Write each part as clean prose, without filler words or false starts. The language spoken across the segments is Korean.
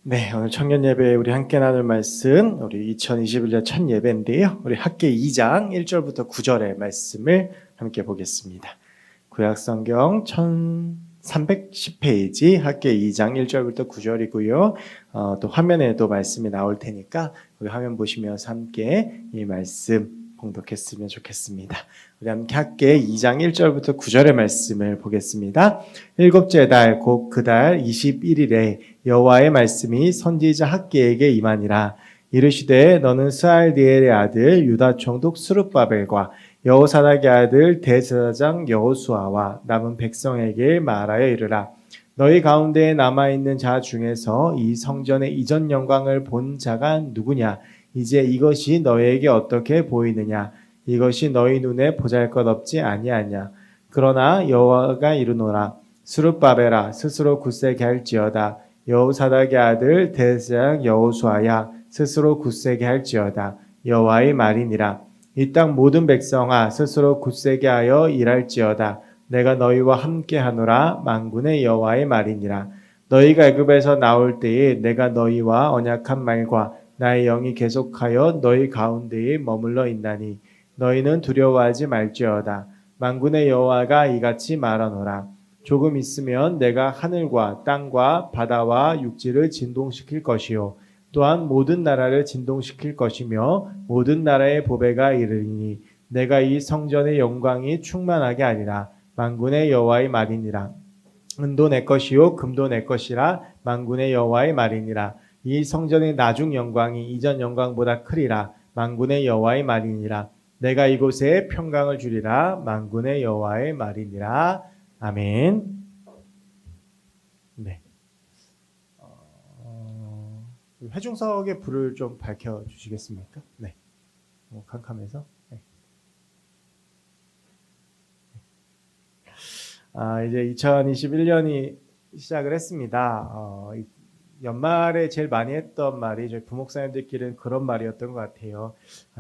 네, 오늘 청년 예배 우리 함께 나눌 말씀 우리 2021년 첫 예배인데요. 우리 학계 2장 1절부터 9절의 말씀을 함께 보겠습니다. 구약 성경 1310페이지 학계 2장 1절부터 9절이고요. 또 화면에도 말씀이 나올 테니까 우리 화면 보시면서 함께 이 말씀 봉독했으면 좋겠습니다. 우리 함께 학계 2장 1절부터 9절의 말씀을 보겠습니다. 일곱째 달 곧 그 달 21일에 여호와의 말씀이 선지자 학계에게 임하니라. 이르시되 너는 스알디엘의 아들 유다 총독 스룹바벨과 여호사닥의 아들 대제사장 여호수아와 남은 백성에게 말하여 이르라. 너희 가운데에 남아있는 자 중에서 이 성전의 이전 영광을 본 자가 누구냐? 이제 이것이 너희에게 어떻게 보이느냐? 이것이 너희 눈에 보잘것없지 아니하냐? 그러나 여호와가 이르노라. 스룹바벨아 스스로 굳세게 할지어다. 여호사닥의 아들 대제사장 여호수아야 스스로 굳세게 할지어다. 여호와의 말이니라. 이 땅 모든 백성아 스스로 굳세게 하여 일할지어다. 내가 너희와 함께하노라. 만군의 여호와의 말이니라. 너희가 애굽에서 나올 때에 내가 너희와 언약한 말과 나의 영이 계속하여 너희 가운데에 머물러 있나니 너희는 두려워하지 말지어다. 만군의 여호와가 이같이 말하노라. 조금 있으면 내가 하늘과 땅과 바다와 육지를 진동시킬 것이요 또한 모든 나라를 진동시킬 것이며 모든 나라의 보배가 이르리니 내가 이 성전의 영광이 충만하게 하리라. 만군의 여호와의 말이니라. 은도 내 것이요 금도 내 것이라. 만군의 여호와의 말이니라. 이 성전의 나중 영광이 이전 영광보다 크리라. 만군의 여호와의 말이니라. 내가 이곳에 평강을 주리라. 만군의 여호와의 말이니라. 아멘. 네. 회중석의 불을 좀 밝혀 주시겠습니까? 네. 캄캄해서. 네. 이제 2021년이 시작을 했습니다. 연말에 제일 많이 했던 말이 저희 부목사님들끼리는 그런 말이었던 것 같아요.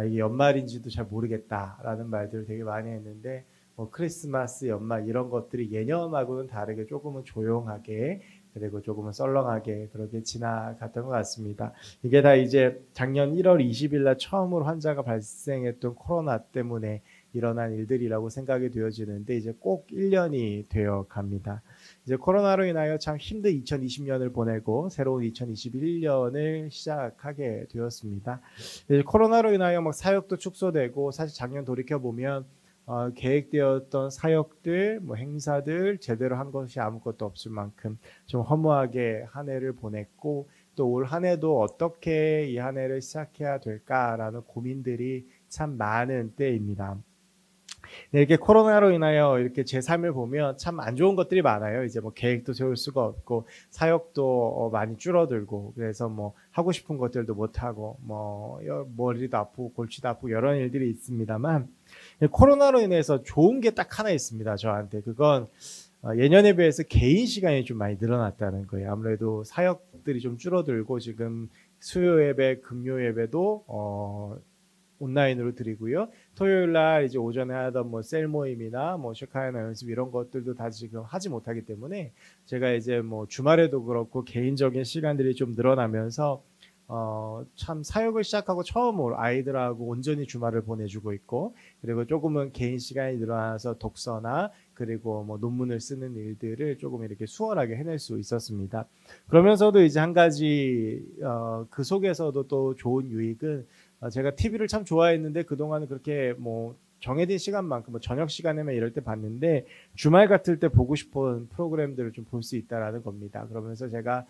이게 연말인지도 잘 모르겠다라는 말들을 되게 많이 했는데 크리스마스, 연말 이런 것들이 예년하고는 다르게 조금은 조용하게 그리고 조금은 썰렁하게 그렇게 지나갔던 것 같습니다. 이게 다 이제 작년 1월 20일 날 처음으로 환자가 발생했던 코로나 때문에 일어난 일들이라고 생각이 되어지는데 이제 꼭 1년이 되어 갑니다. 이제 코로나로 인하여 참 힘든 2020년을 보내고 새로운 2021년을 시작하게 되었습니다. 이제 코로나로 인하여 막 사역도 축소되고 사실 작년 돌이켜 보면 계획되었던 사역들, 행사들 제대로 한 것이 아무것도 없을 만큼 좀 허무하게 한 해를 보냈고 또 올 한 해도 어떻게 이 한 해를 시작해야 될까라는 고민들이 참 많은 때입니다. 이렇게 코로나로 인하여 이렇게 제 삶을 보면 참 안 좋은 것들이 많아요. 이제 계획도 세울 수가 없고 사역도 많이 줄어들고 그래서 하고 싶은 것들도 못 하고 머리도 아프고 골치도 아프고 여러 일들이 있습니다만 코로나로 인해서 좋은 게 딱 하나 있습니다. 저한테 그건 예년에 비해서 개인 시간이 좀 많이 늘어났다는 거예요. 아무래도 사역들이 좀 줄어들고 지금 수요 예배, 금요 예배도 온라인으로 드리고요. 토요일 날 이제 오전에 하던 셀 모임이나 셰카이나 연습 이런 것들도 다 지금 하지 못하기 때문에 제가 이제 주말에도 그렇고 개인적인 시간들이 좀 늘어나면서 참 사역을 시작하고 처음으로 아이들하고 온전히 주말을 보내주고 있고 그리고 조금은 개인 시간이 늘어나서 독서나 그리고 논문을 쓰는 일들을 조금 이렇게 수월하게 해낼 수 있었습니다. 그러면서도 이제 한 가지 그 속에서도 또 좋은 유익은 제가 TV를 참 좋아했는데 그동안은 그렇게 정해진 시간만큼 저녁 시간에만 이럴 때 봤는데 주말 같을 때 보고 싶은 프로그램들을 좀 볼 수 있다라는 겁니다. 그러면서 제가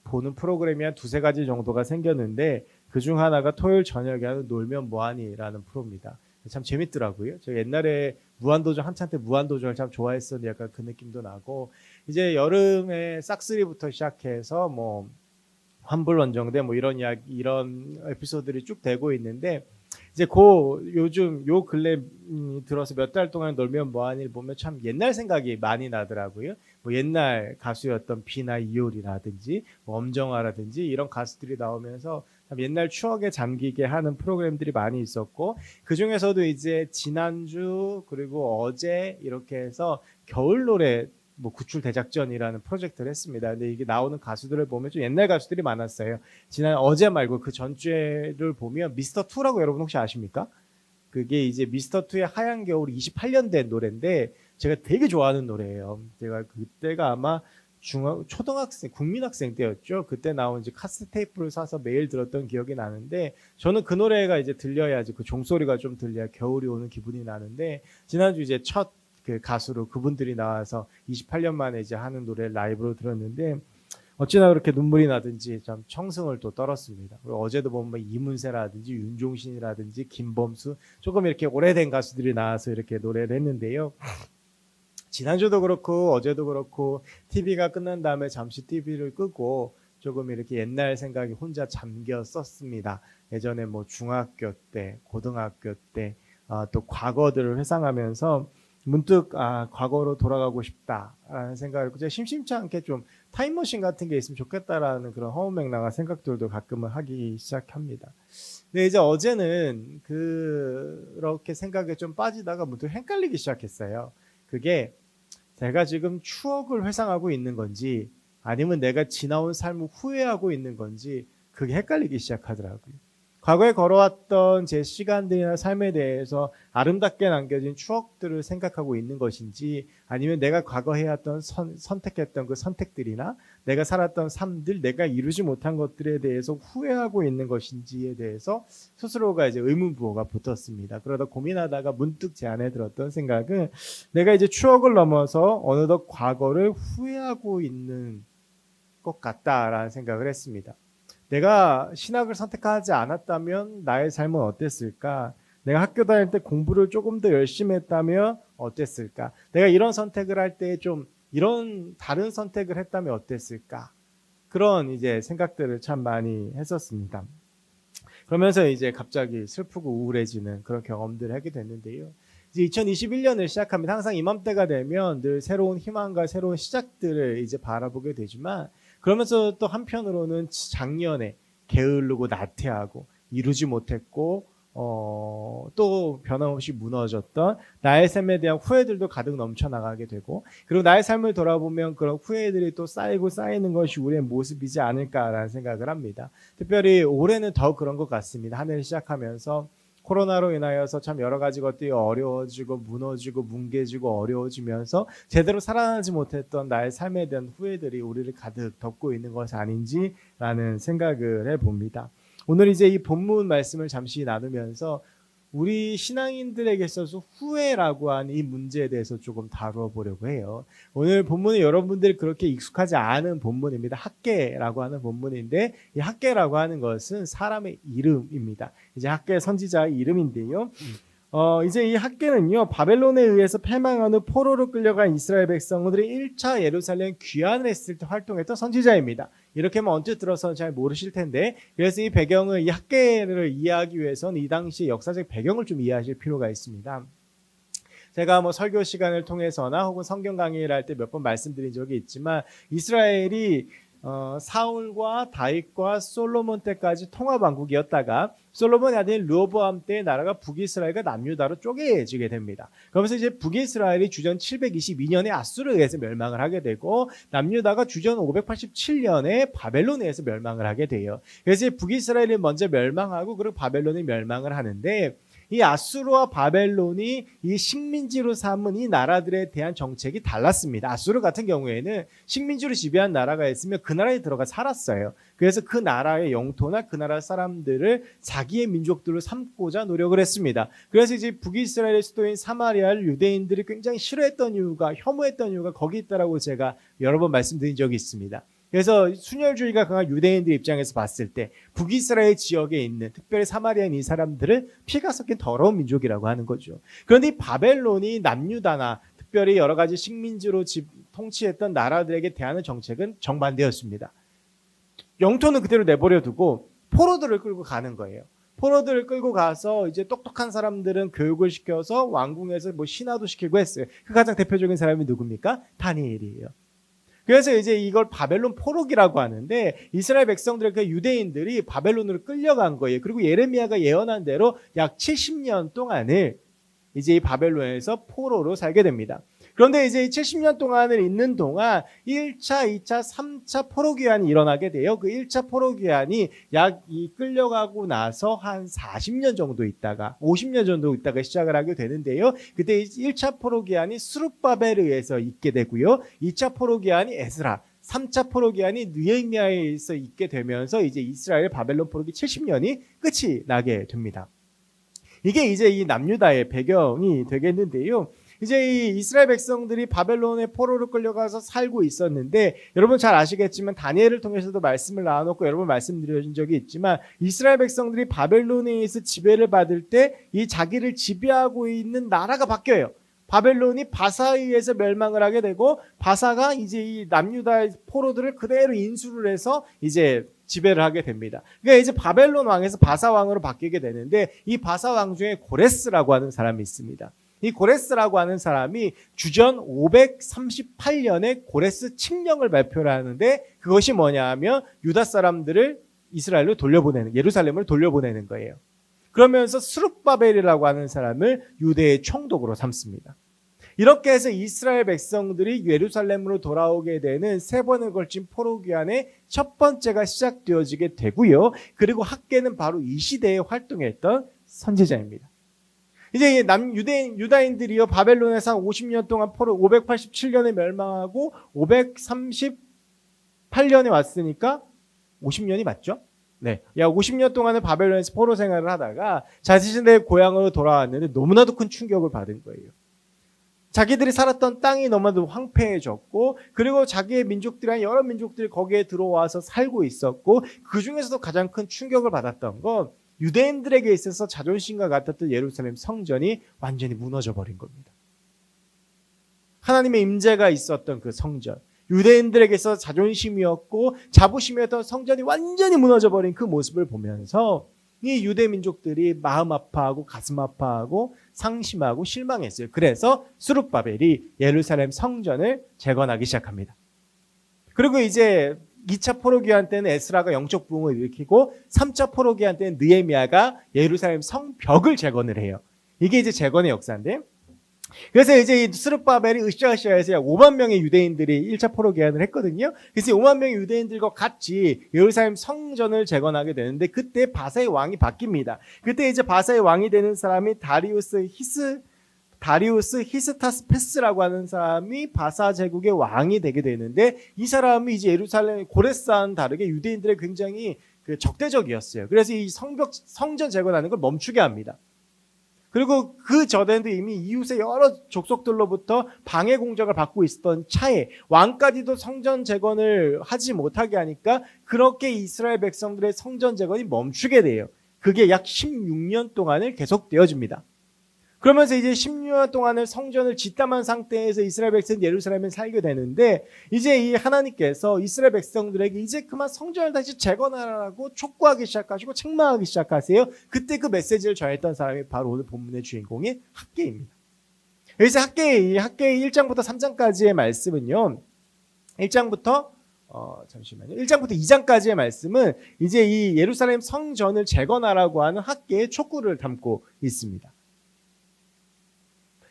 보는 프로그램이 한 두세 가지 정도가 생겼는데 그중 하나가 토요일 저녁에 하는 놀면 뭐하니라는 프로입니다. 참 재밌더라고요. 저 옛날에 무한도전 한참 때 무한도전을 참 좋아했었는데 약간 그 느낌도 나고 이제 여름에 싹쓸이부터 시작해서 환불원정대 이런 이야기 이런 에피소드들이 쭉 되고 있는데 이제 요즘 요 근래 들어서 몇 달 동안 놀면 뭐하니를 보면 참 옛날 생각이 많이 나더라고요. 옛날 가수였던 비나 이효리라든지 엄정화라든지 이런 가수들이 나오면서 참 옛날 추억에 잠기게 하는 프로그램들이 많이 있었고 그 중에서도 이제 지난주 그리고 어제 이렇게 해서 겨울 노래 뭐 구출 대작전이라는 프로젝트를 했습니다. 근데 이게 나오는 가수들을 보면 좀 옛날 가수들이 많았어요. 지난 어제 말고 그 전주를 보면 미스터 투라고 여러분 혹시 아십니까? 그게 이제 미스터 투의 하얀 겨울 28년 된 노래인데 제가 되게 좋아하는 노래예요. 제가 그때가 아마 초등학생, 국민학생 때였죠. 그때 나온 이제 카세트 테이프를 사서 매일 들었던 기억이 나는데 저는 그 노래가 이제 들려야지 그 종소리가 좀 들려야 겨울이 오는 기분이 나는데 지난주 이제 첫 그 가수로 그분들이 나와서 28년 만에 이제 하는 노래를 라이브로 들었는데 어찌나 그렇게 눈물이 나든지 참 청승을 또 떨었습니다. 그리고 어제도 보면 이문세라든지 윤종신이라든지 김범수 조금 이렇게 오래된 가수들이 나와서 이렇게 노래를 했는데요. 지난주도 그렇고 어제도 그렇고 TV가 끝난 다음에 잠시 TV를 끄고 조금 이렇게 옛날 생각이 혼자 잠겼었습니다. 예전에 뭐 중학교 때, 고등학교 때, 또 과거들을 회상하면서 문득 과거로 돌아가고 싶다라는 생각을 했고 제가 심심치 않게 좀 타임머신 같은 게 있으면 좋겠다라는 그런 허무맹랑한 생각들도 가끔은 하기 시작합니다. 근데 이제 어제는 그렇게 생각에 좀 빠지다가 문득 헷갈리기 시작했어요. 그게 제가 지금 추억을 회상하고 있는 건지 아니면 내가 지나온 삶을 후회하고 있는 건지 그게 헷갈리기 시작하더라고요. 과거에 걸어왔던 제 시간들이나 삶에 대해서 아름답게 남겨진 추억들을 생각하고 있는 것인지 아니면 내가 과거에 해왔던 선택했던 그 선택들이나 내가 살았던 삶들, 내가 이루지 못한 것들에 대해서 후회하고 있는 것인지에 대해서 스스로가 이제 의문부호가 붙었습니다. 그러다 고민하다가 문득 제 안에 들었던 생각은 내가 이제 추억을 넘어서 어느덧 과거를 후회하고 있는 것 같다라는 생각을 했습니다. 내가 신학을 선택하지 않았다면 나의 삶은 어땠을까? 내가 학교 다닐 때 공부를 조금 더 열심히 했다면 어땠을까? 내가 이런 선택을 할 때 좀 이런 다른 선택을 했다면 어땠을까? 그런 이제 생각들을 참 많이 했었습니다. 그러면서 이제 갑자기 슬프고 우울해지는 그런 경험들을 하게 됐는데요. 이제 2021년을 시작합니다. 항상 이맘때가 되면 늘 새로운 희망과 새로운 시작들을 이제 바라보게 되지만 그러면서 또 한편으로는 작년에 게으르고 나태하고 이루지 못했고 또 변함없이 무너졌던 나의 삶에 대한 후회들도 가득 넘쳐나가게 되고 그리고 나의 삶을 돌아보면 그런 후회들이 또 쌓이고 쌓이는 것이 우리의 모습이지 않을까라는 생각을 합니다. 특별히 올해는 더 그런 것 같습니다. 한 해를 시작하면서 코로나로 인하여서 참 여러 가지 것들이 어려워지고 무너지고 뭉개지고 어려워지면서 제대로 살아나지 못했던 나의 삶에 대한 후회들이 우리를 가득 덮고 있는 것이 아닌지라는 생각을 해봅니다. 오늘 이제 이 본문 말씀을 잠시 나누면서 우리 신앙인들에게 있어서 후회라고 하는 이 문제에 대해서 조금 다루어 보려고 해요. 오늘 본문은 여러분들이 그렇게 익숙하지 않은 본문입니다. 학개라고 하는 본문인데 이 학개라고 하는 것은 사람의 이름입니다. 이제 학개 선지자의 이름인데요. 이제 이 학개는요 바벨론에 의해서 패망한 후 포로로 끌려간 이스라엘 백성들이 1차 예루살렘 귀환을 했을 때 활동했던 선지자입니다. 이렇게만 언뜻 들어서 잘 모르실 텐데 그래서 이 배경을 이 학개를 이해하기 위해서는 이 당시 역사적 배경을 좀 이해하실 필요가 있습니다. 제가 뭐 설교 시간을 통해서나 혹은 성경 강의를 할 때 몇 번 말씀드린 적이 있지만 이스라엘이 사울과 다윗과 솔로몬 때까지 통합왕국이었다가 솔로몬의 아들 르호보암 때 나라가 북이스라엘과 남유다로 쪼개지게 됩니다. 그러면서 이제 북이스라엘이 주전 722년에 아수르에 의해서 멸망을 하게 되고 남유다가 주전 587년에 바벨론에 의해서 멸망을 하게 돼요. 그래서 북이스라엘이 먼저 멸망하고 그리고 바벨론이 멸망을 하는데 이 아수르와 바벨론이 이 식민지로 삼은 이 나라들에 대한 정책이 달랐습니다. 아수르 같은 경우에는 식민지로 지배한 나라가 있으면 그 나라에 들어가 살았어요. 그래서 그 나라의 영토나 그 나라 사람들을 자기의 민족들로 삼고자 노력을 했습니다. 그래서 이제 북이스라엘의 수도인 사마리아를 유대인들이 굉장히 싫어했던 이유가 혐오했던 이유가 거기 있다라고 제가 여러 번 말씀드린 적이 있습니다. 그래서 순혈주의가 강한 유대인들 입장에서 봤을 때 북이스라엘 지역에 있는 특별히 사마리아인 이 사람들을 피가 섞인 더러운 민족이라고 하는 거죠. 그런데 이 바벨론이 남유다나 특별히 여러 가지 식민지로 통치했던 나라들에게 대하는 정책은 정반대였습니다. 영토는 그대로 내버려두고 포로들을 끌고 가는 거예요. 포로들을 끌고 가서 이제 똑똑한 사람들은 교육을 시켜서 왕궁에서 뭐 신하도 시키고 했어요. 그 가장 대표적인 사람이 누굽니까? 다니엘이에요. 그래서 이제 이걸 바벨론 포로기라고 하는데 이스라엘 백성들 그 유대인들이 바벨론으로 끌려간 거예요. 그리고 예레미야가 예언한 대로 약 70년 동안을 이제 이 바벨론에서 포로로 살게 됩니다. 그런데 이제 70년 동안을 있는 동안 1차, 2차, 3차 포로기한이 일어나게 돼요. 그 1차 포로기한이 끌려가고 나서 한 40년 정도 있다가 50년 정도 있다가 시작을 하게 되는데요. 그때 1차 포로기한이 스룹바벨에 의해서 있게 되고요. 2차 포로기한이 에스라, 3차 포로기한이 느헤미야에 의해서 있게 되면서 이제 이스라엘 바벨론 포로기 70년이 끝이 나게 됩니다. 이게 이제 이 남유다의 배경이 되겠는데요. 이제 이 이스라엘 백성들이 바벨론의 포로로 끌려가서 살고 있었는데, 여러분 잘 아시겠지만 다니엘을 통해서도 말씀을 나눠놓고 여러분 말씀드린 적이 있지만, 이스라엘 백성들이 바벨론에 의해서 지배를 받을 때 이 자기를 지배하고 있는 나라가 바뀌어요. 바벨론이 바사에 의해서 멸망을 하게 되고, 바사가 이제 이 남유다의 포로들을 그대로 인수를 해서 이제 지배를 하게 됩니다. 그러니까 이제 바벨론 왕에서 바사 왕으로 바뀌게 되는데, 이 바사 왕 중에 고레스라고 하는 사람이 있습니다. 이 고레스라고 하는 사람이 주전 538년에 고레스 칙령을 발표를 하는데, 그것이 뭐냐 하면 유다 사람들을 이스라엘로 돌려보내는, 예루살렘을 돌려보내는 거예요. 그러면서 스룹바벨이라고 하는 사람을 유대의 총독으로 삼습니다. 이렇게 해서 이스라엘 백성들이 예루살렘으로 돌아오게 되는 세 번에 걸친 포로기한의 첫 번째가 시작되어지게 되고요. 그리고 학개는 바로 이 시대에 활동했던 선지자입니다. 이제 유다인들이요, 바벨론에서 50년 동안 587년에 멸망하고 538년에 왔으니까 50년이 맞죠? 네. 약 50년 동안은 바벨론에서 포로 생활을 하다가 자신의 고향으로 돌아왔는데 너무나도 큰 충격을 받은 거예요. 자기들이 살았던 땅이 너무나도 황폐해졌고, 그리고 자기의 민족들이랑 여러 민족들이 거기에 들어와서 살고 있었고, 그 중에서도 가장 큰 충격을 받았던 건 유대인들에게 있어서 자존심과 같았던 예루살렘 성전이 완전히 무너져 버린 겁니다. 하나님의 임재가 있었던 그 성전, 유대인들에게서 자존심이었고 자부심이었던 성전이 완전히 무너져 버린 그 모습을 보면서 이 유대 민족들이 마음 아파하고 가슴 아파하고 상심하고 실망했어요. 그래서 스룹바벨이 예루살렘 성전을 재건하기 시작합니다. 그리고 이제 2차 포로기한 때는 에스라가 영적 부흥을 일으키고, 3차 포로기한 때는 느헤미야가 예루살렘 성벽을 재건을 해요. 이게 이제 재건의 역사인데, 그래서 이제 이 스룹바벨이 으쌰으쌰해서 약 5만 명의 유대인들이 1차 포로기한을 했거든요. 그래서 5만 명의 유대인들과 같이 예루살렘 성전을 재건하게 되는데, 그때 바사의 왕이 바뀝니다. 그때 이제 바사의 왕이 되는 사람이 다리우스 히스타스페스라고 하는 사람이 바사 제국의 왕이 되게 되는데, 이 사람이 이제 예루살렘 고레스와는 다르게 유대인들의 굉장히 적대적이었어요. 그래서 이 성전 재건하는 걸 멈추게 합니다. 그리고 그 전에도 이미 이웃의 여러 족속들로부터 방해 공작을 받고 있었던 차에 왕까지도 성전 재건을 하지 못하게 하니까 그렇게 이스라엘 백성들의 성전 재건이 멈추게 돼요. 그게 약 16년 동안을 계속되어집니다. 그러면서 이제 16년 동안을 성전을 짓담한 상태에서 이스라엘 백성이 예루살렘에 살게 되는데, 이제 이 하나님께서 이스라엘 백성들에게 이제 그만 성전을 다시 재건하라고 촉구하기 시작하시고 책망하기 시작하세요. 그때 그 메시지를 전했던 사람이 바로 오늘 본문의 주인공인 학개입니다. 그래서 학개의 1장부터 3장까지의 말씀은요, 1장부터 2장까지의 말씀은 이제 이 예루살렘 성전을 재건하라고 하는 학개의 촉구를 담고 있습니다.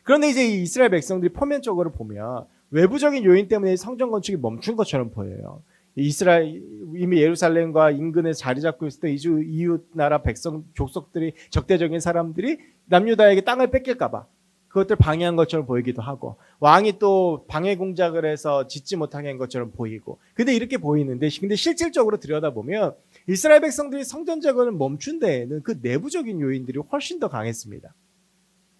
그런데 이제 이 이스라엘 백성들이 표면적으로 보면 외부적인 요인 때문에 성전 건축이 멈춘 것처럼 보여요. 이미 예루살렘과 인근에 자리 잡고 있을 때 이웃 나라 백성 족속들이, 적대적인 사람들이 남유다에게 땅을 뺏길까봐 그것들 방해한 것처럼 보이기도 하고, 왕이 또 방해 공작을 해서 짓지 못하게 한 것처럼 보이고, 근데 이렇게 보이는데, 근데 실질적으로 들여다보면 이스라엘 백성들이 성전 재건을 멈춘 데에는 그 내부적인 요인들이 훨씬 더 강했습니다.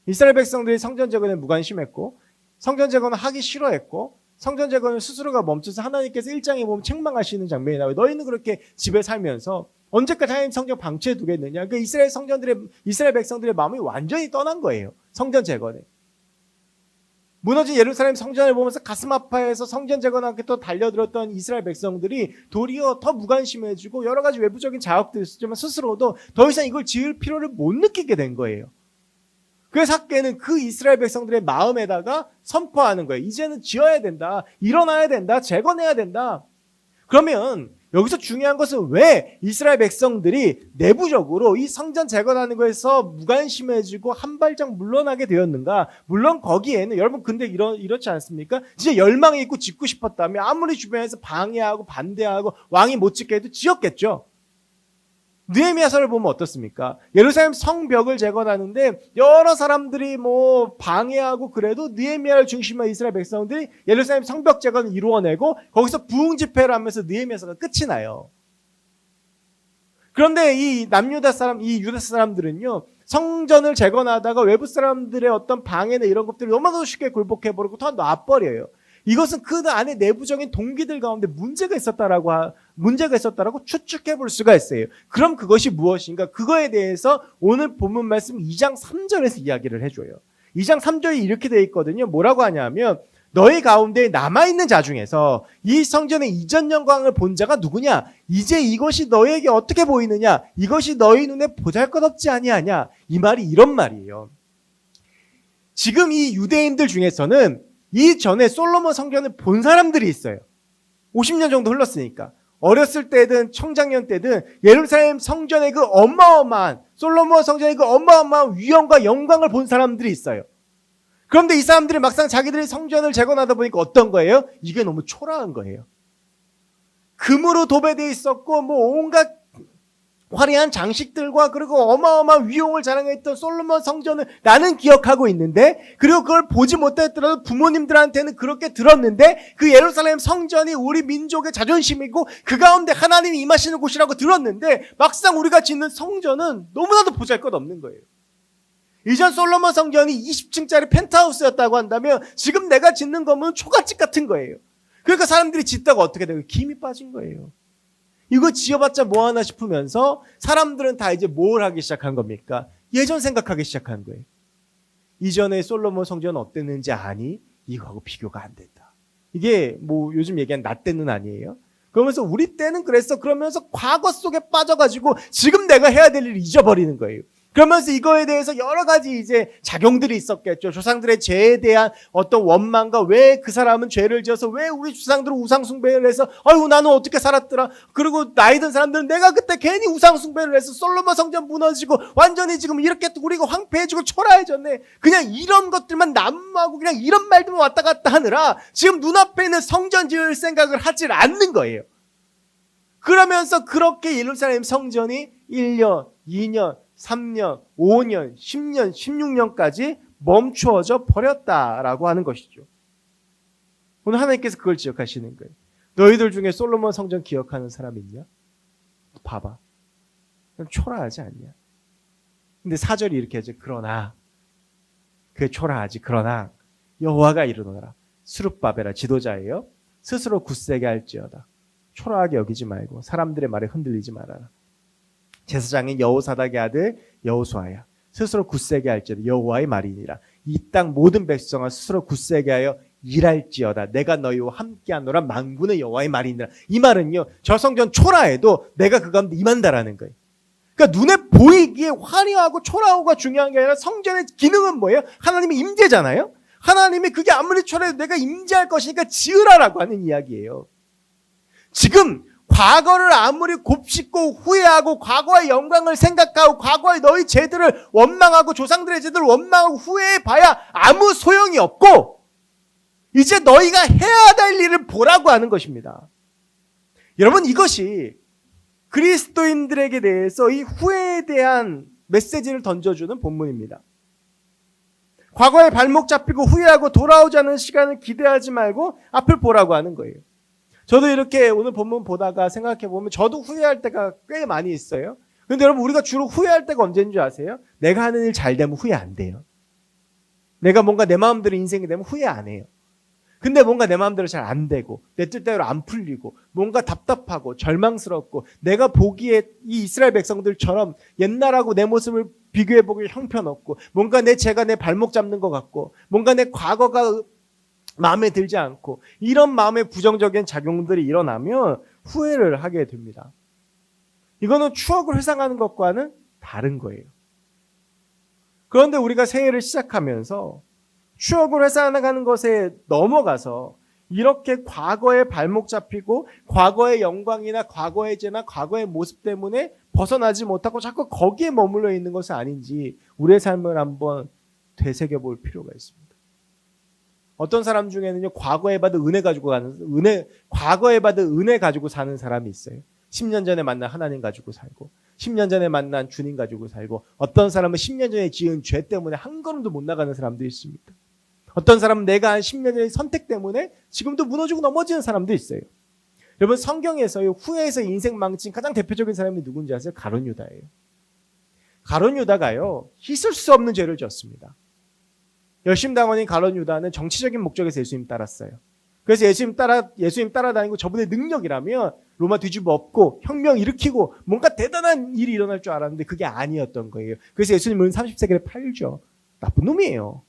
이스라엘 백성들이 성전 재건에 무관심했고, 성전 재건을 하기 싫어했고, 성전 재건을 스스로가 멈춰서 하나님께서 1장에 보면 책망하시는 장면이 나와요. 너희는 그렇게 집에 살면서 언제까지 하나님 성전 방치해 두겠느냐. 그러니까 이스라엘 백성들의 마음이 완전히 떠난 거예요. 성전 재건에. 무너진 예루살렘 성전을 보면서 가슴 아파해서 성전 재건하게 또 달려들었던 이스라엘 백성들이 도리어 더 무관심해지고 여러 가지 외부적인 자극도 있었지만 스스로도 더 이상 이걸 지을 필요를 못 느끼게 된 거예요. 그래서 학개는 그 이스라엘 백성들의 마음에다가 선포하는 거예요. 이제는 지어야 된다. 일어나야 된다. 재건해야 된다. 그러면 여기서 중요한 것은 왜 이스라엘 백성들이 내부적으로 이 성전 재건하는 거에서 무관심해지고 한 발짝 물러나게 되었는가? 물론 거기에는 여러분 근데 이렇지 않습니까? 진짜 열망이 있고 짓고 싶었다면 아무리 주변에서 방해하고 반대하고 왕이 못 짓게 해도 지었겠죠. 느헤미야서를 보면 어떻습니까? 예루살렘 성벽을 재건하는데 여러 사람들이 뭐 방해하고 그래도 느헤미야를 중심으로 이스라엘 백성들이 예루살렘 성벽 재건을 이루어내고 거기서 부흥 집회를 하면서 느헤미야서가 끝이 나요. 그런데 이 남유다 사람, 이 유다 사람들은요, 성전을 재건하다가 외부 사람들의 어떤 방해나 이런 것들을 너무나도 쉽게 굴복해버리고 다 놔버려요. 이것은 그 안에 내부적인 동기들 가운데 문제가 있었다라고 추측해 볼 수가 있어요. 그럼 그것이 무엇인가? 그거에 대해서 오늘 본문 말씀 2장 3절에서 이야기를 해줘요. 2장 3절이 이렇게 되어 있거든요. 뭐라고 하냐면 너희 가운데 남아있는 자 중에서 이 성전의 이전 영광을 본 자가 누구냐? 이제 이것이 너희에게 어떻게 보이느냐? 이것이 너희 눈에 보잘것없지 아니하냐? 이 말이 이런 말이에요. 지금 이 유대인들 중에서는 이전에 솔로몬 성전을 본 사람들이 있어요. 50년 정도 흘렀으니까. 어렸을 때든 청장년 때든 예루살렘 성전의 그 어마어마한 솔로몬 성전의 그 어마어마한 위엄과 영광을 본 사람들이 있어요. 그런데 이 사람들이 막상 자기들이 성전을 재건하다 보니까 어떤 거예요? 이게 너무 초라한 거예요. 금으로 도배되어 있었고 뭐 온갖 화려한 장식들과 그리고 어마어마한 위용을 자랑했던 솔로몬 성전을 나는 기억하고 있는데, 그리고 그걸 보지 못했더라도 부모님들한테는 그렇게 들었는데, 그 예루살렘 성전이 우리 민족의 자존심이고 그 가운데 하나님이 임하시는 곳이라고 들었는데 막상 우리가 짓는 성전은 너무나도 보잘것없는 거예요. 이전 솔로몬 성전이 20층짜리 펜트하우스였다고 한다면 지금 내가 짓는 건물은 초가집 같은 거예요. 그러니까 사람들이 짓다가 어떻게 되고 김이 빠진 거예요. 이거 지어봤자 뭐하나 싶으면서 사람들은 다 이제 뭘 하기 시작한 겁니까? 예전 생각하기 시작한 거예요. 이전에 솔로몬 성전은 어땠는지 아니? 이거하고 비교가 안 된다. 이게 뭐 요즘 얘기한 나 때는 아니에요. 그러면서 우리 때는 그랬어. 그러면서 과거 속에 빠져가지고 지금 내가 해야 될 일을 잊어버리는 거예요. 그러면서 이거에 대해서 여러 가지 이제 작용들이 있었겠죠. 조상들의 죄에 대한 어떤 원망과 왜 그 사람은 죄를 지어서 왜 우리 조상들은 우상숭배를 해서 아이고 나는 어떻게 살았더라. 그리고 나이 든 사람들은 내가 그때 괜히 우상숭배를 해서 솔로몬 성전 무너지고 완전히 지금 이렇게 우리가 황폐해지고 초라해졌네. 그냥 이런 것들만 난무하고 그냥 이런 말들만 왔다 갔다 하느라 지금 눈앞에 있는 성전 지을 생각을 하지 않는 거예요. 그러면서 그렇게 예루살렘 성전이 1년, 2년, 3년, 5년, 10년, 16년까지 멈추어져 버렸다라고 하는 것이죠. 오늘 하나님께서 그걸 기억하시는 거예요. 너희들 중에 솔로몬 성전 기억하는 사람 있냐? 봐봐. 초라하지 않냐? 근데 4절이 이렇게 하죠. 그러나 그게 초라하지. 그러나 여호와가 이르노라. 스룹바벨아 지도자예요. 스스로 굳세게 할지어다. 초라하게 여기지 말고 사람들의 말에 흔들리지 말아라. 제사장인 여호사닥의 아들 여호수아야 스스로 굳세게 할지어다. 여호와의 말이니라. 이 땅 모든 백성아 스스로 굳세게 하여 일할지어다. 내가 너희와 함께하노라. 만군의 여호와의 말이니라. 이 말은요, 저 성전 초라해도 내가 그 가운데 임한다라는 거예요. 그러니까 눈에 보이기에 화려하고 초라하고가 중요한 게 아니라 성전의 기능은 뭐예요? 하나님의 임재잖아요. 하나님이 그게 아무리 초라해도 내가 임재할 것이니까 지으라라고 하는 이야기예요. 지금 과거를 아무리 곱씹고 후회하고 과거의 영광을 생각하고 과거의 너희 죄들을 원망하고 조상들의 죄들을 원망하고 후회해봐야 아무 소용이 없고 이제 너희가 해야 될 일을 보라고 하는 것입니다. 여러분, 이것이 그리스도인들에게 대해서 이 후회에 대한 메시지를 던져주는 본문입니다. 과거에 발목 잡히고 후회하고 돌아오지 않는 시간을 기대하지 말고 앞을 보라고 하는 거예요. 저도 이렇게 오늘 본문 보다가 생각해보면 저도 후회할 때가 꽤 많이 있어요. 그런데 여러분, 우리가 주로 후회할 때가 언제인 줄 아세요? 내가 하는 일 잘 되면 후회 안 돼요. 내가 뭔가 내 마음대로 인생이 되면 후회 안 해요. 근데 뭔가 내 마음대로 잘 안 되고 내 뜻대로 안 풀리고 뭔가 답답하고 절망스럽고 내가 보기에 이 이스라엘 백성들처럼 옛날하고 내 모습을 비교해보기 형편없고 뭔가 내 죄가 내 발목 잡는 것 같고 뭔가 내 과거가 마음에 들지 않고 이런 마음의 부정적인 작용들이 일어나면 후회를 하게 됩니다. 이거는 추억을 회상하는 것과는 다른 거예요. 그런데 우리가 새해를 시작하면서 추억을 회상하는 것에 넘어가서 이렇게 과거의 발목 잡히고 과거의 영광이나 과거의 죄나 과거의 모습 때문에 벗어나지 못하고 자꾸 거기에 머물러 있는 것은 아닌지 우리의 삶을 한번 되새겨 볼 필요가 있습니다. 어떤 사람 중에는요, 과거에 받은 은혜 가지고 사는 사람이 있어요. 10년 전에 만난 하나님 가지고 살고, 10년 전에 만난 주님 가지고 살고, 어떤 사람은 10년 전에 지은 죄 때문에 한 걸음도 못 나가는 사람도 있습니다. 어떤 사람은 내가 한 10년 전의 선택 때문에 지금도 무너지고 넘어지는 사람도 있어요. 여러분, 성경에서요, 후회해서 인생 망친 가장 대표적인 사람이 누군지 아세요? 가룟 유다예요. 가룟 유다가요, 씻을 수 없는 죄를 지었습니다. 열심당원인 가룟 유다는 정치적인 목적에서 예수님 따랐어요. 그래서 예수님 따라다니고 저분의 능력이라면 로마 뒤집어 엎고 혁명 일으키고 뭔가 대단한 일이 일어날 줄 알았는데 그게 아니었던 거예요. 그래서 예수님은 30세겔에 팔죠. 나쁜 놈이에요.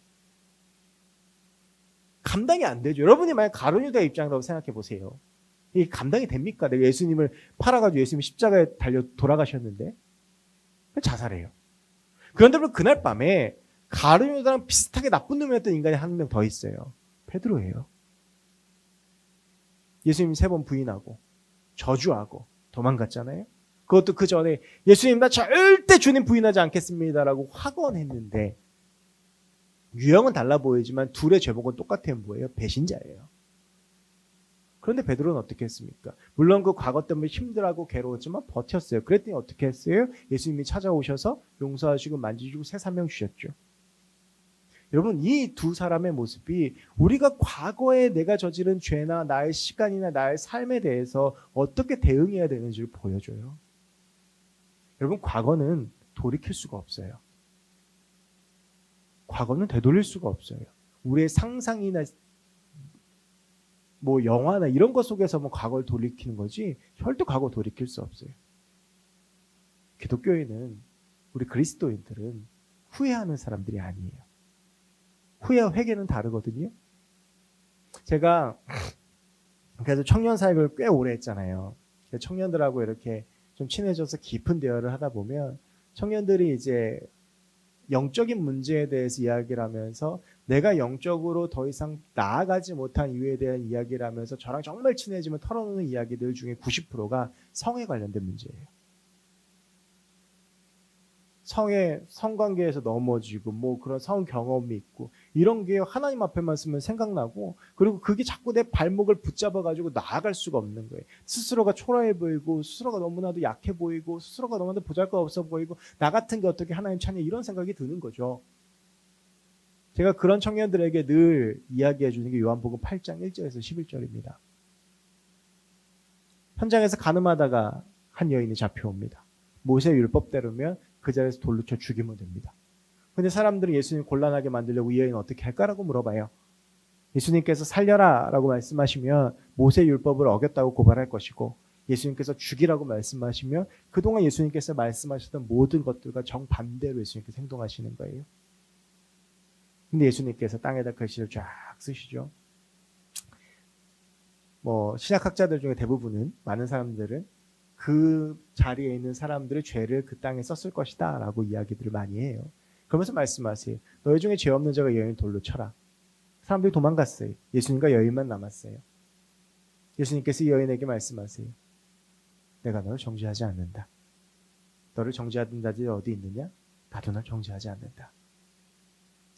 감당이 안 되죠. 여러분이 만약 가룟 유다의 입장이라고 생각해 보세요. 이게 감당이 됩니까? 내가 예수님을 팔아가지고 예수님이 십자가에 달려 돌아가셨는데 자살해요. 그런데 그날 밤에 가룟 유다랑 비슷하게 나쁜 놈이었던 인간이 한 명 더 있어요. 베드로예요. 예수님 3번 부인하고 저주하고 도망갔잖아요. 그것도 그 전에 예수님 나 절대 주님 부인하지 않겠습니다라고 확언했는데 유형은 달라 보이지만 둘의 죄목은 똑같아요. 뭐예요? 배신자예요. 그런데 베드로는 어떻게 했습니까? 물론 그 과거 때문에 힘들하고 괴로웠지만 버텼어요. 그랬더니 어떻게 했어요? 예수님이 찾아오셔서 용서하시고 만지시고 새 사명 주셨죠. 여러분, 이 두 사람의 모습이 우리가 과거에 내가 저지른 죄나 나의 시간이나 나의 삶에 대해서 어떻게 대응해야 되는지를 보여줘요. 여러분, 과거는 돌이킬 수가 없어요. 과거는 되돌릴 수가 없어요. 우리의 상상이나 뭐 영화나 이런 것 속에서 뭐 과거를 돌이키는 거지 절대 과거 돌이킬 수 없어요. 기독교인은, 우리 그리스도인들은 후회하는 사람들이 아니에요. 후회와 회개는 다르거든요. 제가 그래서 청년 사역을 꽤 오래 했잖아요. 청년들하고 이렇게 좀 친해져서 깊은 대화를 하다 보면 청년들이 이제 영적인 문제에 대해서 이야기를 하면서 내가 영적으로 더 이상 나아가지 못한 이유에 대한 이야기를 하면서 저랑 정말 친해지면 털어놓는 이야기들 중에 90%가 성에 관련된 문제예요. 성관계에서 넘어지고 뭐 그런 성 경험이 있고 이런 게 하나님 앞에만 쓰면 생각나고, 그리고 그게 자꾸 내 발목을 붙잡아가지고 나아갈 수가 없는 거예요. 스스로가 초라해 보이고 스스로가 너무나도 약해 보이고 스스로가 너무나도 보잘것없어 보이고 나 같은 게 어떻게 하나님 찾냐 이런 생각이 드는 거죠. 제가 그런 청년들에게 늘 이야기해 주는 게 요한복음 8장 1절에서 11절입니다. 현장에서 가늠하다가 한 여인이 잡혀옵니다. 모세의 율법대로면 그 자리에서 돌로 쳐 죽이면 됩니다. 근데 사람들은 예수님 곤란하게 만들려고 이 여인은 어떻게 할까라고 물어봐요. 예수님께서 살려라 라고 말씀하시면 모세 율법을 어겼다고 고발할 것이고, 예수님께서 죽이라고 말씀하시면 그동안 예수님께서 말씀하셨던 모든 것들과 정반대로 예수님께서 행동하시는 거예요. 근데 예수님께서 땅에다 글씨를 쫙 쓰시죠. 뭐 신학학자들 중에 대부분은, 많은 사람들은 그 자리에 있는 사람들의 죄를 그 땅에 썼을 것이다 라고 이야기들을 많이 해요. 그러면서 말씀하세요. 너희 중에 죄 없는 자가 여인 돌로 쳐라. 사람들이 도망갔어요. 예수님과 여인만 남았어요. 예수님께서 이 여인에게 말씀하세요. 내가 너를 정죄하지 않는다. 너를 정죄하는 자들이 어디 있느냐? 나도 널 정죄하지 않는다.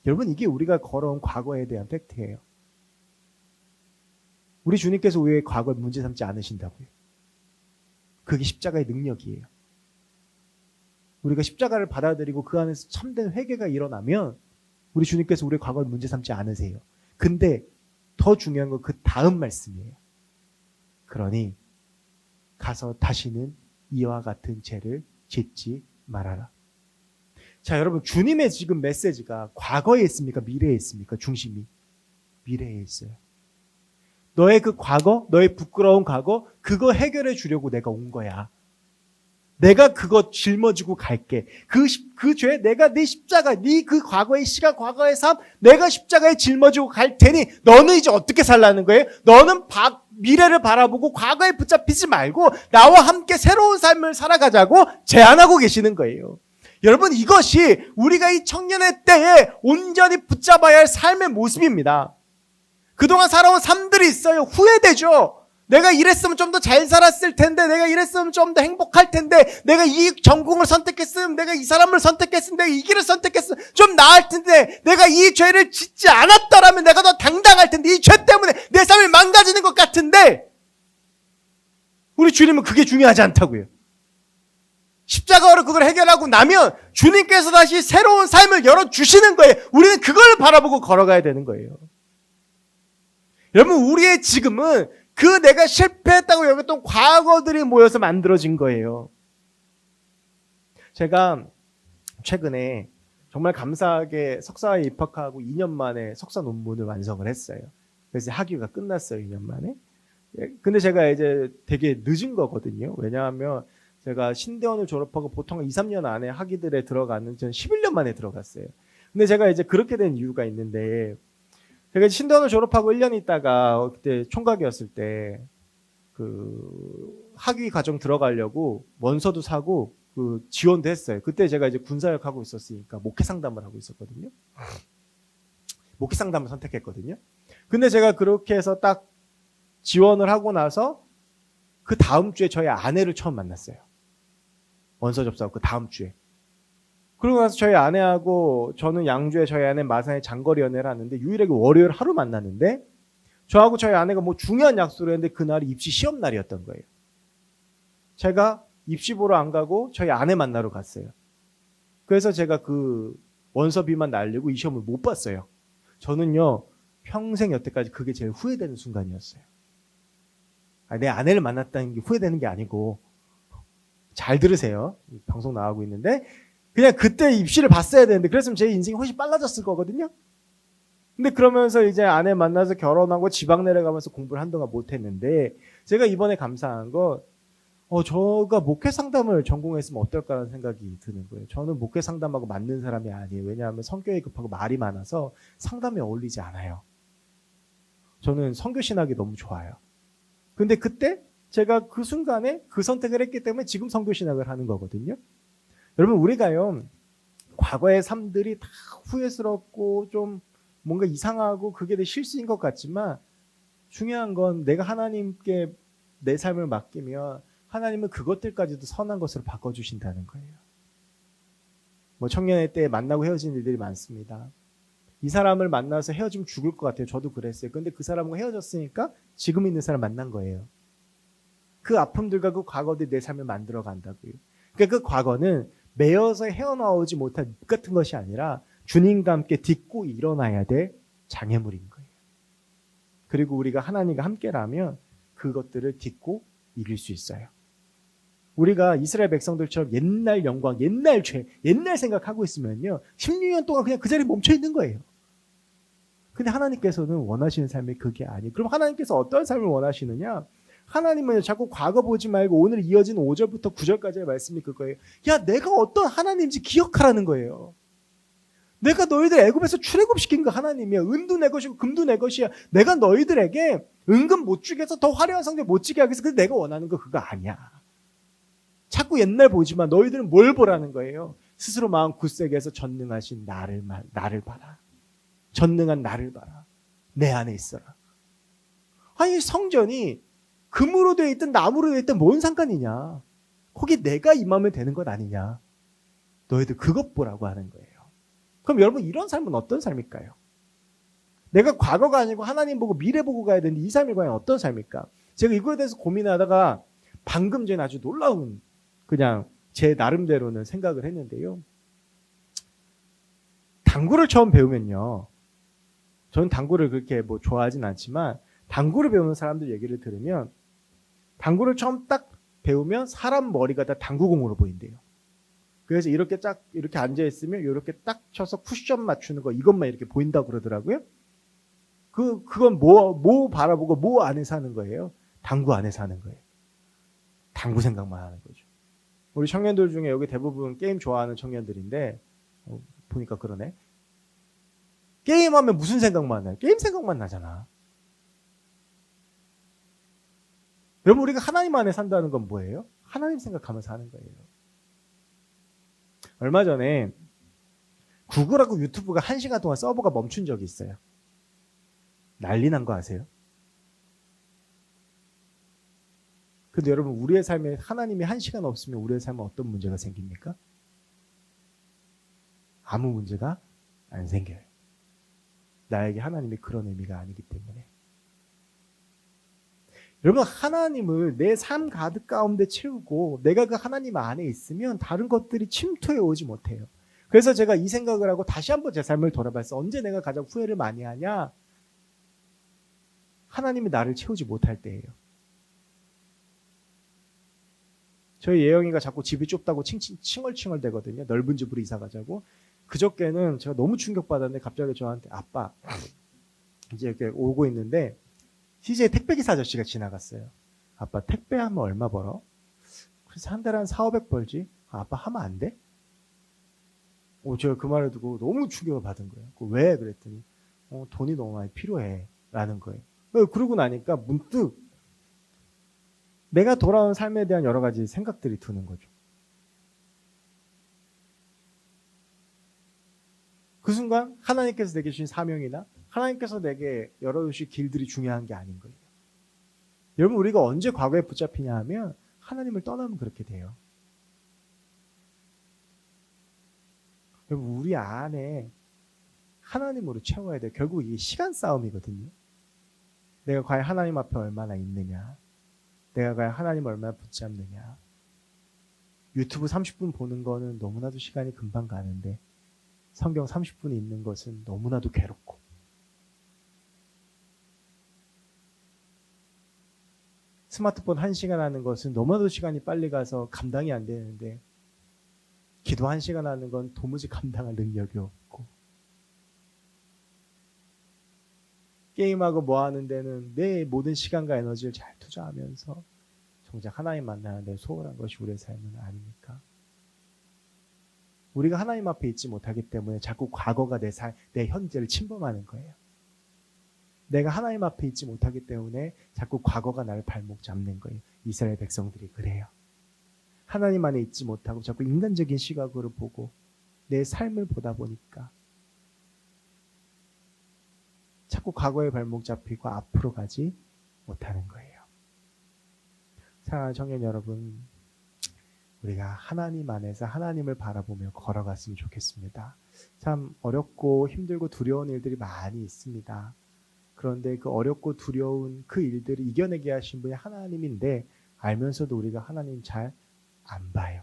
여러분, 이게 우리가 걸어온 과거에 대한 팩트예요. 우리 주님께서 우리의 과거를 문제 삼지 않으신다고요. 그게 십자가의 능력이에요. 우리가 십자가를 받아들이고 그 안에서 참된 회개가 일어나면 우리 주님께서 우리의 과거를 문제 삼지 않으세요. 근데 더 중요한 건 그 다음 말씀이에요. 그러니 가서 다시는 이와 같은 죄를 짓지 말아라. 자, 여러분, 주님의 지금 메시지가 과거에 있습니까? 미래에 있습니까? 중심이 미래에 있어요. 너의 그 과거, 너의 부끄러운 과거, 그거 해결해 주려고 내가 온 거야. 내가 그거 짊어지고 갈게. 그 죄, 내가 네 십자가, 네 그 과거의 시간, 과거의 삶, 내가 십자가에 짊어지고 갈 테니 너는 이제 어떻게 살라는 거예요? 너는 미래를 바라보고 과거에 붙잡히지 말고 나와 함께 새로운 삶을 살아가자고 제안하고 계시는 거예요. 여러분, 이것이 우리가 이 청년의 때에 온전히 붙잡아야 할 삶의 모습입니다. 그동안 살아온 삶들이 있어요. 후회되죠. 내가 이랬으면 좀 더 잘 살았을 텐데, 내가 이랬으면 좀 더 행복할 텐데, 내가 이 전공을 선택했으면, 내가 이 사람을 선택했으면, 내가 이 길을 선택했으면 좀 나을 텐데, 내가 이 죄를 짓지 않았더라면 내가 더 당당할 텐데, 이 죄 때문에 내 삶이 망가지는 것 같은데, 우리 주님은 그게 중요하지 않다고요. 십자가로 그걸 해결하고 나면 주님께서 다시 새로운 삶을 열어주시는 거예요. 우리는 그걸 바라보고 걸어가야 되는 거예요. 여러분, 우리의 지금은 그 내가 실패했다고 여겼던 과거들이 모여서 만들어진 거예요. 제가 최근에 정말 감사하게 석사에 입학하고 2년 만에 석사 논문을 완성을 했어요. 그래서 학위가 끝났어요, 2년 만에. 근데 제가 이제 되게 늦은 거거든요. 왜냐하면 제가 신대원을 졸업하고 보통 2, 3년 안에 학위들에 들어가는 전 11년 만에 들어갔어요. 근데 제가 이제 그렇게 된 이유가 있는데, 제가 신대원을 졸업하고 1년 있다가 그때 총각이었을 때 그 학위 과정 들어가려고 원서도 사고 그 지원도 했어요. 그때 제가 이제 군사역 하고 있었으니까 목회 상담을 하고 있었거든요. 목회 상담을 선택했거든요. 근데 제가 그렇게 해서 딱 지원을 하고 나서 그 다음 주에 저희 아내를 처음 만났어요. 원서 접수하고 그 다음 주에. 그러고 나서 저희 아내하고, 저는 양주에, 저희 아내 마산에 장거리 연애를 하는데 유일하게 월요일 하루 만났는데, 저하고 저희 아내가 뭐 중요한 약속을 했는데 그날이 입시 시험 날이었던 거예요. 제가 입시 보러 안 가고 저희 아내 만나러 갔어요. 그래서 제가 그 원서비만 날리고 이 시험을 못 봤어요. 저는요, 평생 여태까지 그게 제일 후회되는 순간이었어요. 내 아내를 만났다는 게 후회되는 게 아니고, 잘 들으세요. 방송 나가고 있는데, 그냥 그때 입시를 봤어야 되는데, 그랬으면 제 인생이 훨씬 빨라졌을 거거든요. 근데 그러면서 이제 아내 만나서 결혼하고 지방 내려가면서 공부를 한동안 못했는데, 제가 이번에 감사한 건 저가 목회 상담을 전공했으면 어떨까라는 생각이 드는 거예요. 저는 목회 상담하고 맞는 사람이 아니에요. 왜냐하면 성격이 급하고 말이 많아서 상담에 어울리지 않아요. 저는 선교 신학이 너무 좋아요. 근데 그때 제가 그 순간에 그 선택을 했기 때문에 지금 선교 신학을 하는 거거든요. 여러분, 우리가요, 과거의 삶들이 다 후회스럽고 좀 뭔가 이상하고 그게 내 실수인 것 같지만, 중요한 건 내가 하나님께 내 삶을 맡기면 하나님은 그것들까지도 선한 것으로 바꿔주신다는 거예요. 뭐 청년의 때 만나고 헤어진 일들이 많습니다. 이 사람을 만나서 헤어지면 죽을 것 같아요. 저도 그랬어요. 근데 그 사람과 헤어졌으니까 지금 있는 사람 만난 거예요. 그 아픔들과 그 과거들이 내 삶을 만들어 간다고요. 그러니까 그 과거는 매여서 헤어나오지 못한 잎 같은 것이 아니라 주님과 함께 딛고 일어나야 될 장애물인 거예요. 그리고 우리가 하나님과 함께라면 그것들을 딛고 이길 수 있어요. 우리가 이스라엘 백성들처럼 옛날 영광, 옛날 죄, 옛날 생각하고 있으면요, 16년 동안 그냥 그 자리에 멈춰 있는 거예요. 근데 하나님께서는 원하시는 삶이 그게 아니에요. 그럼 하나님께서 어떤 삶을 원하시느냐? 하나님은 자꾸 과거 보지 말고 오늘 이어진 5절부터 9절까지의 말씀이 그거예요. 야, 내가 어떤 하나님인지 기억하라는 거예요. 내가 너희들 애굽에서 출애굽시킨 거 하나님이야. 은도 내 것이고 금도 내 것이야. 내가 너희들에게 은금 못 주게 해서 더 화려한 성전 못 지게 하기 위해서 내가 원하는 거 그거 아니야. 자꾸 옛날 보지만 너희들은 뭘 보라는 거예요? 스스로 마음 굳세게 해서 전능하신 나를 봐라. 전능한 나를 봐라. 내 안에 있어라. 아니, 성전이 금으로 되어 있든 나무로 되어 있든 뭔 상관이냐. 거기 내가 임하면 되는 것 아니냐. 너희들 그것 보라고 하는 거예요. 그럼 여러분, 이런 삶은 어떤 삶일까요? 내가 과거가 아니고 하나님 보고 미래 보고 가야 되는데 이 삶이 과연 어떤 삶일까? 제가 이거에 대해서 고민하다가 방금 전에 아주 놀라운, 그냥 제 나름대로는 생각을 했는데요. 당구를 처음 배우면요, 저는 당구를 그렇게 뭐 좋아하진 않지만 당구를 배우는 사람들 얘기를 들으면 당구를 처음 딱 배우면 사람 머리가 다 당구공으로 보인대요. 그래서 이렇게 쫙 이렇게 앉아 있으면 이렇게 딱 쳐서 쿠션 맞추는 거, 이것만 이렇게 보인다고 그러더라고요. 그건 뭐 바라보고 뭐 안에서 하는 거예요? 당구 안에서 하는 거예요. 당구 생각만 하는 거죠. 우리 청년들 중에 여기 대부분 게임 좋아하는 청년들인데, 보니까 그러네. 게임하면 무슨 생각만 나요? 게임 생각만 나잖아. 여러분, 우리가 하나님 안에 산다는 건 뭐예요? 하나님 생각하면서 하는 거예요. 얼마 전에 구글하고 유튜브가 1시간 동안 서버가 멈춘 적이 있어요. 난리 난 거 아세요? 근데 여러분, 우리의 삶에 하나님이 한 시간 없으면 우리의 삶에 어떤 문제가 생깁니까? 아무 문제가 안 생겨요. 나에게 하나님이 그런 의미가 아니기 때문에. 여러분, 하나님을 내 삶 가득 가운데 채우고 내가 그 하나님 안에 있으면 다른 것들이 침투해 오지 못해요. 그래서 제가 이 생각을 하고 다시 한번 제 삶을 돌아봤어요. 언제 내가 가장 후회를 많이 하냐? 하나님이 나를 채우지 못할 때예요. 저희 예영이가 자꾸 집이 좁다고 칭얼칭얼 대거든요. 넓은 집으로 이사 가자고. 그저께는 제가 너무 충격받았는데 갑자기 저한테 아빠 이제 이렇게 오고 있는데 CJ 택배기사 아저씨가 지나갔어요. 아빠 택배하면 얼마 벌어? 그래서 한 달에 한 400, 500 벌지. 아빠 하면 안 돼? 제가 그 말을 듣고 너무 충격을 받은 거예요. 왜? 그랬더니 돈이 너무 많이 필요해 라는 거예요. 그러고 나니까 문득 내가 돌아온 삶에 대한 여러 가지 생각들이 드는 거죠. 그 순간 하나님께서 내게 주신 사명이나 하나님께서 내게 열어주신 길들이 중요한 게 아닌 거예요. 여러분, 우리가 언제 과거에 붙잡히냐 하면 하나님을 떠나면 그렇게 돼요. 여러분, 우리 안에 하나님으로 채워야 돼요. 결국 이게 시간 싸움이거든요. 내가 과연 하나님 앞에 얼마나 있느냐, 내가 과연 하나님을 얼마나 붙잡느냐. 유튜브 30분 보는 거는 너무나도 시간이 금방 가는데 성경 30분 읽는 것은 너무나도 괴롭고, 스마트폰 1시간 하는 것은 너무나도 시간이 빨리 가서 감당이 안 되는데 기도 1시간 하는 건 도무지 감당할 능력이 없고, 게임하고 뭐 하는 데는 내 모든 시간과 에너지를 잘 투자하면서 정작 하나님 만나는 데 소홀한 것이 우리의 삶은 아닙니까? 우리가 하나님 앞에 있지 못하기 때문에 자꾸 과거가 내 현재를 침범하는 거예요. 내가 하나님 앞에 있지 못하기 때문에 자꾸 과거가 나를 발목 잡는 거예요. 이스라엘 백성들이 그래요. 하나님 안에 있지 못하고 자꾸 인간적인 시각으로 보고 내 삶을 보다 보니까 자꾸 과거에 발목 잡히고 앞으로 가지 못하는 거예요. 사랑하는 청년 여러분, 우리가 하나님 안에서 하나님을 바라보며 걸어갔으면 좋겠습니다. 참 어렵고 힘들고 두려운 일들이 많이 있습니다. 그런데 그 어렵고 두려운 그 일들을 이겨내게 하신 분이 하나님인데 알면서도 우리가 하나님 잘 안 봐요.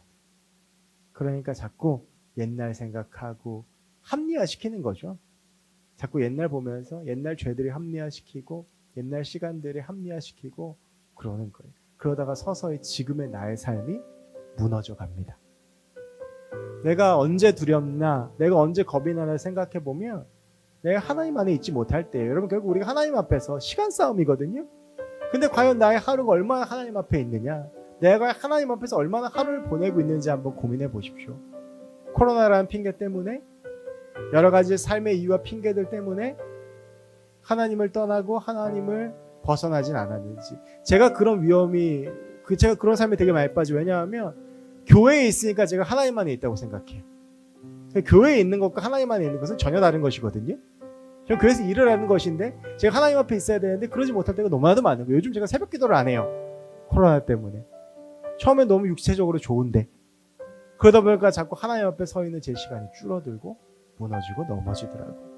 그러니까 자꾸 옛날 생각하고 합리화시키는 거죠. 자꾸 옛날 보면서 옛날 죄들이 합리화시키고 옛날 시간들이 합리화시키고 그러는 거예요. 그러다가 서서히 지금의 나의 삶이 무너져 갑니다. 내가 언제 두렵나, 내가 언제 겁이 나나 생각해 보면 내가 하나님 안에 있지 못할 때예요. 여러분, 결국 우리가 하나님 앞에서 시간 싸움이거든요. 근데 과연 나의 하루가 얼마나 하나님 앞에 있느냐, 내가 하나님 앞에서 얼마나 하루를 보내고 있는지 한번 고민해 보십시오. 코로나라는 핑계 때문에, 여러 가지 삶의 이유와 핑계들 때문에 하나님을 떠나고 하나님을 벗어나진 않았는지. 제가 그런 위험이, 제가 그런 삶에 되게 많이 빠져. 왜냐하면 교회에 있으니까 제가 하나님 안에 있다고 생각해요. 교회에 있는 것과 하나님 안에 있는 것은 전혀 다른 것이거든요. 저는 교회에서 일을 하는 것인데 제가 하나님 앞에 있어야 되는데 그러지 못할 때가 너무나도 많은 거예요. 요즘 제가 새벽 기도를 안 해요. 코로나 때문에. 처음엔 너무 육체적으로 좋은데 그러다 보니까 자꾸 하나님 앞에 서 있는 제 시간이 줄어들고 무너지고 넘어지더라고요.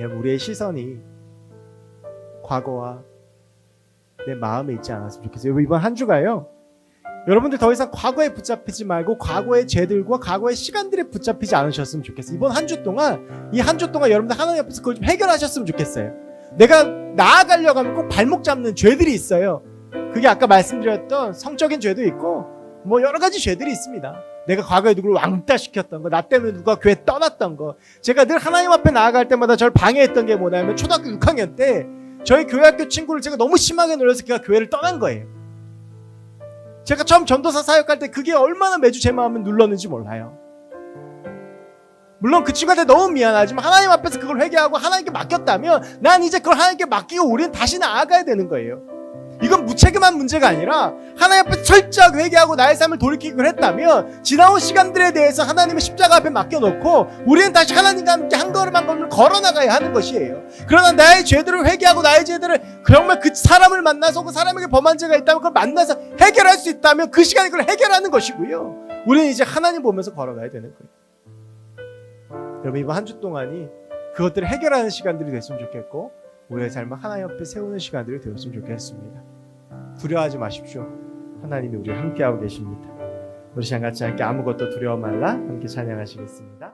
여러분, 우리의 시선이 과거와 내 마음에 있지 않았으면 좋겠어요. 이번 한 주가요, 여러분들 더 이상 과거에 붙잡히지 말고 과거의 죄들과 과거의 시간들에 붙잡히지 않으셨으면 좋겠어요. 이번 한 주 동안, 이 한 주 동안 여러분들 하나님 앞에서 그걸 좀 해결하셨으면 좋겠어요. 내가 나아가려고 하면 꼭 발목 잡는 죄들이 있어요. 그게 아까 말씀드렸던 성적인 죄도 있고 뭐 여러 가지 죄들이 있습니다. 내가 과거에 누구를 왕따 시켰던 거, 나 때문에 누가 교회 떠났던 거, 제가 늘 하나님 앞에 나아갈 때마다 저를 방해했던 게 뭐냐면 초등학교 6학년 때 저희 교회학교 친구를 제가 너무 심하게 놀려서 걔가 교회를 떠난 거예요. 제가 처음 전도사 사역할 때 그게 얼마나 매주 제 마음을 눌렀는지 몰라요. 물론 그 친구한테 너무 미안하지만 하나님 앞에서 그걸 회개하고 하나님께 맡겼다면 난 이제 그걸 하나님께 맡기고 우리는 다시 나아가야 되는 거예요. 이건 무책임한 문제가 아니라 하나님 앞에 철저하게 회개하고 나의 삶을 돌이키기로 했다면 지나온 시간들에 대해서 하나님의 십자가 앞에 맡겨놓고 우리는 다시 하나님과 함께 한 걸음 한 걸음을 걸어나가야 하는 것이에요. 그러나 나의 죄들을 회개하고 나의 죄들을 정말 그 사람을 만나서 그 사람에게 범한 죄가 있다면 그걸 만나서 해결할 수 있다면 그 시간에 그걸 해결하는 것이고요. 우리는 이제 하나님 보면서 걸어가야 되는 거예요. 여러분 이번 한 주 동안이 그것들을 해결하는 시간들이 됐으면 좋겠고 우리의 삶을 하나님 앞에 세우는 시간들이 되었으면 좋겠습니다. 두려워하지 마십시오. 하나님이 우리와 함께하고 계십니다. 우리 시간 같이 함께 아무것도 두려워 말라 함께 찬양하시겠습니다.